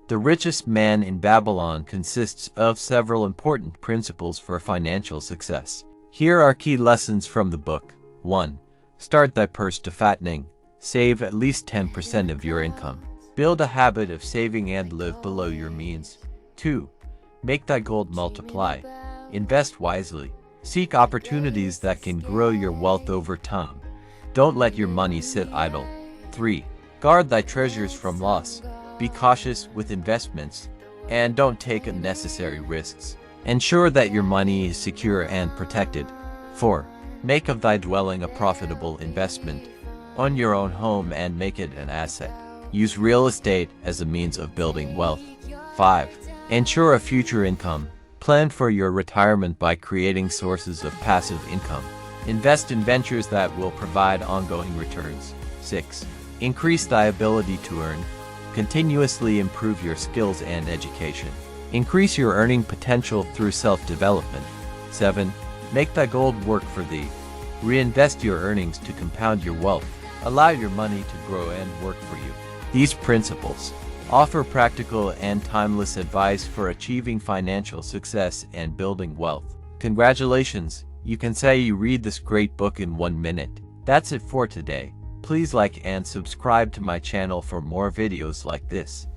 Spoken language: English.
The Richest Man in Babylon consists of several important principles for financial success. Here are key lessons from the book. 1. Start thy purse to fattening. Save at least 10% of your income. Build a habit of saving and live below your means. 2. Make thy gold multiply. Invest wisely. Seek opportunities that can grow your wealth over time. Don't let your money sit idle. 3. Guard thy treasures from loss. Be cautious with investments, and don't take unnecessary risks. Ensure that your money is secure and protected. 4. Make of thy dwelling a profitable investment. Own your own home and make it an asset. Use real estate as a means of building wealth. 5. Ensure a future income. Plan for your retirement by creating sources of passive income. Invest in ventures that will provide ongoing returns. 6. Increase thy ability to earn. Continuously improve your skills and education. Increase your earning potential through self-development. 7. Make thy gold work for thee. Reinvest your earnings to compound your wealth. Allow your money to grow and work for you. These principles offer practical and timeless advice for achieving financial success and building wealth. Congratulations! You can say you read this great book in 1 minute. That's it for today. Please like and subscribe to my channel for more videos like this.